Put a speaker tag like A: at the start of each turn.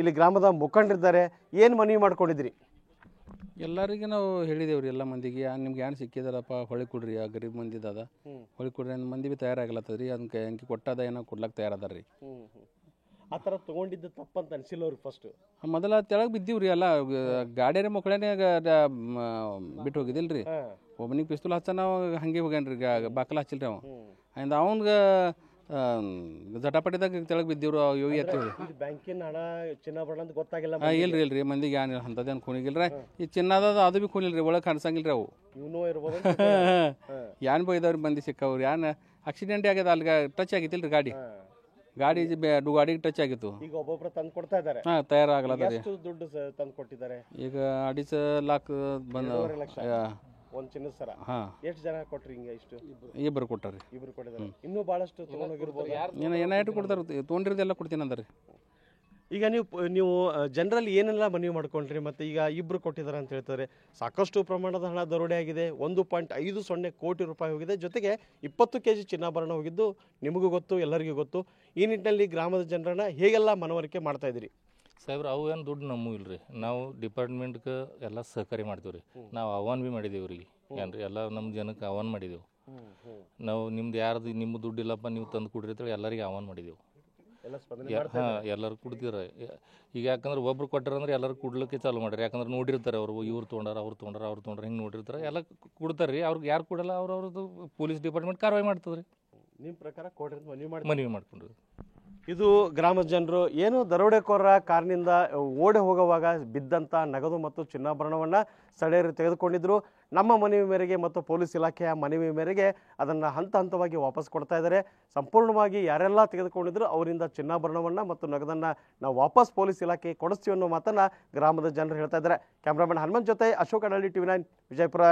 A: ಇಲ್ಲಿ ಗ್ರಾಮದ ಮುಖಂಡರಿದ್ದಾರೆ. ಏನು ಮನವಿ ಮಾಡ್ಕೊಂಡಿದ್ರಿ?
B: ಎಲ್ಲರಿಗೆ ನಾವು ಹೇಳಿದೇವ್ರಿ, ಎಲ್ಲ ಮಂದಿಗೆ ನಿಮ್ಗೆ ಏನು ಸಿಕ್ಕಿದಾರಪ್ಪ ಹೊಳಿ ಕೊಡ್ರಿ, ಆ ಗರೀಬ್ ಮಂದಿದ ಅದ ಹೊಳಿ ಕೊಡ್ರಿ ಮಂದಿ ಭೀ ತಯಾರಾಗ್ಲತ್ತದ್ರಿ. ಅದಕ್ಕೆ ಅಂಕಿ ಕೊಟ್ಟದ ಏನೋ ಕೊಡ್ಲಕ್ಕೆ ತಯಾರದಾರ ರೀ.
A: ಆ ಥರ ತೊಗೊಂಡಿದ್ದು ತಪ್ಪಂತ ಅನಿಸಿಲ್ಲ ಅವ್ರಿಗೆ ಫಸ್ಟ್?
B: ಮೊದಲ ತೆಳಗೆ ಬಿದ್ದೀವ್ರಿ, ಎಲ್ಲ ಗಾಡಿಯರ ಮಕ್ಕಳೇ ಬಿಟ್ಟು ಹೋಗಿದ್ದಿಲ್ಲ ರೀ. ಒಬ್ಬನಿಗೆ ಪಿಸ್ತೂಲ್ ಹಚ್ಚ ನಾವು ಹಂಗೆ ಹೋಗ್ಯಾನ್ರಿ, ಬಾಕಲ ಹಚ್ಚಿಲ್ರಿ ಅವ. ಅಂದ ಅವ್ನ್ಗೆ ಜಟಾಪಟಿದಾಗ ತೆಳಗೆ ಬಿದ್ದೀವ್ರು. ಯೋಗಿ ಎತ್ತಿವ್ರಿ.
A: ಬ್ಯಾಂಕಿನ ಹಣ ಚಿನ್ನಾಭರಣ ಅಂತ ಗೊತ್ತಾಗಿಲ್ಲ?
B: ಇಲ್ರಿ ಮಂದಿಗೆ ಏನು ಅಂಥದ್ದೇನು ಖೂನಿಗಿಲ್ರಿ. ಈ ಚಿನ್ನದ ಅದು ಭೀ ಖೂನಿಲ್ರಿ, ಒಳಗೆ ಕಾಣಿಸಂಗಿಲ್ರಿ ಅವು.
A: ಇವನು ಇರ್ಬೋದು.
B: ಏನ್ ಬೈದವ್ರಿ ಮಂದಿ ಸಿಕ್ಕವ್ರಿ. ಏನು ಆಕ್ಸಿಡೆಂಟ್ ಆಗ್ಯದ, ಅಲ್ಲಿಗೆ ಟಚ್ ಆಗಿತ್ತಿಲ್ರಿ ಗಾಡಿ ಗಾಡಿಗೆ ಟಚ್ ಆಗಿತ್ತು.
A: ಈಗ ಒಬ್ಬೊಬ್ರು ತಂದು ಕೊಡ್ತಾ ಇದ್ದಾರೆ.
B: ತಯಾರಾಗ್ಲತ್ತರಿ.
A: ಎಷ್ಟು ದುಡ್ಡು ತಂದು ಕೊಟ್ಟಿದ್ದಾರೆ?
B: ಈಗ 2.5 ಲಕ್ಷ ಬಂದ.
A: ಒಂದು ಚಿನ್ನದ ಸರ. ಎಷ್ಟು ಜನ ಕೊಟ್ರಿ? ಹಿಂಗೆ ಇಷ್ಟು
B: ಇಬ್ಬರು ಕೊಟ್ಟಾರಿ.
A: ಇಬ್ರು ಕೊಟ್ಟಿದ್ದಾರೆ. ಇನ್ನೂ ಭಾಳಷ್ಟು ತೊಗೊಂಡೋಗಿರ್ಬೋದು.
B: ಏನಾಯ್ತು ಕೊಡ್ತಾರ, ತೊಗೊಂಡಿರೋದೆಲ್ಲ ಕೊಡ್ತೀನಿ ಅಂದ್ರಿ.
A: ಈಗ ನೀವು ಜನರಲ್ಲಿ ಏನೆಲ್ಲ ಮನವಿ ಮಾಡ್ಕೊಂಡ್ರಿ? ಮತ್ತು ಈಗ ಇಬ್ಬರು ಕೊಟ್ಟಿದ್ದಾರೆ ಅಂತ ಹೇಳ್ತಾರೆ. ಸಾಕಷ್ಟು ಪ್ರಮಾಣದ ಹಣ ದರೋಡೆ ಆಗಿದೆ. 1.50 ಕೋಟಿ ರೂಪಾಯಿ ಹೋಗಿದೆ. ಜೊತೆಗೆ 20 kg ಚಿನ್ನಾಭರಣ ಹೋಗಿದ್ದು ನಿಮಗೂ ಗೊತ್ತು, ಎಲ್ಲರಿಗೂ ಗೊತ್ತು. ಈ ನಿಟ್ಟಿನಲ್ಲಿ ಗ್ರಾಮದ ಜನರನ್ನ ಹೇಗೆಲ್ಲ ಮನವರಿಕೆ ಮಾಡ್ತಾ ಇದ್ದೀರಿ?
C: ಸಾಹೇಬ್ರ, ಅವು ಏನು ದುಡ್ಡು ನಮ್ಮೂ ಇಲ್ರಿ. ನಾವು ಡಿಪಾರ್ಟ್ಮೆಂಟ್ಗೆ ಎಲ್ಲ ಸಹಕಾರಿ ಮಾಡ್ತೀವಿ ರೀ. ನಾವು ಆಹ್ವಾನ ಭೀ ಮಾಡಿದೇವೆ ರೀ. ಏನ್ರಿ ಎಲ್ಲ ನಮ್ಮ ಜನಕ್ಕೆ ಆಹ್ವಾನ ಮಾಡಿದೆವು. ನಾವು ನಿಮ್ದು ಯಾರ್ದು ನಿಮ್ಮ ದುಡ್ಡು ಇಲ್ಲಪ್ಪ ನೀವು ತಂದು ಕೊಡ್ರಿ ಅಂತೇಳಿ ಎಲ್ಲರಿಗೆ ಆಹ್ವಾನ ಮಾಡಿದೆವು. ಎಲ್ಲರೂ ಕೊಡ್ತೀರ. ಈಗ ಯಾಕಂದ್ರೆ ಒಬ್ರು ಕೊಟ್ಟಾರಂದ್ರೆ ಎಲ್ಲರೂ ಕೊಡ್ಲಿಕ್ಕೆ ಚಾಲು ಮಾಡ್ರಿ. ಯಾಕಂದ್ರೆ ನೋಡಿರ್ತಾರೆ ಅವರು, ಇವ್ರು ತೊಗೊಂಡಾರ, ಅವ್ರು ತೊಗೊಂಡ್ರೆ ಹಿಂಗೆ ನೋಡಿರ್ತಾರೆ. ಎಲ್ಲ ಕೊಡ್ತಾರೆ ರೀ. ಅವ್ರಿಗೆ ಯಾರು ಕೊಡಲ್ಲ ಅವ್ರದ್ದು ಪೊಲೀಸ್ ಡಿಪಾರ್ಟ್ಮೆಂಟ್ ಕಾರ್ಯವಾಹಿ ಮಾಡ್ತದೆ ರೀ.
A: ನಿಮ್ಮ ಪ್ರಕಾರ ಕೊಡ್ರಿ
C: ಮನವಿ ಮಾಡ್ಕೊಂಡ್ರಿ.
A: ಇದು ಗ್ರಾಮದ ಜನರು ಏನು ದರೋಡೆಕೋರರ ಕಾರಿನಿಂದ ಓಡಿ ಹೋಗುವಾಗ ಬಿದ್ದಂಥ ನಗದು ಮತ್ತು ಚಿನ್ನಾಭರಣವನ್ನು ಸ್ಥಳೀಯರು ತೆಗೆದುಕೊಂಡಿದ್ದರು. ನಮ್ಮ ಮನವಿ ಮೇರೆಗೆ ಮತ್ತು ಪೊಲೀಸ್ ಇಲಾಖೆಯ ಮನವಿ ಮೇರೆಗೆ ಅದನ್ನು ಹಂತ ಹಂತವಾಗಿ ವಾಪಸ್ ಕೊಡ್ತಾ ಇದ್ದಾರೆ. ಸಂಪೂರ್ಣವಾಗಿ ಯಾರೆಲ್ಲ ತೆಗೆದುಕೊಂಡಿದ್ರು ಅವರಿಂದ ಚಿನ್ನಾಭರಣವನ್ನು ಮತ್ತು ನಗದನ್ನು ನಾವು ವಾಪಸ್ ಪೊಲೀಸ್ ಇಲಾಖೆಗೆ ಕೊಡಿಸ್ತೀವಿ ಅನ್ನೋ ಮಾತನ್ನು ಗ್ರಾಮದ ಜನರು ಹೇಳ್ತಾ ಇದ್ದಾರೆ. ಕ್ಯಾಮ್ರಾಮನ್ ಹನುಮಂತ್ ಜೊತೆ ಅಶೋಕ್ ಅಡಳ್ಳಿ, TV9 ವಿಜಯಪುರ.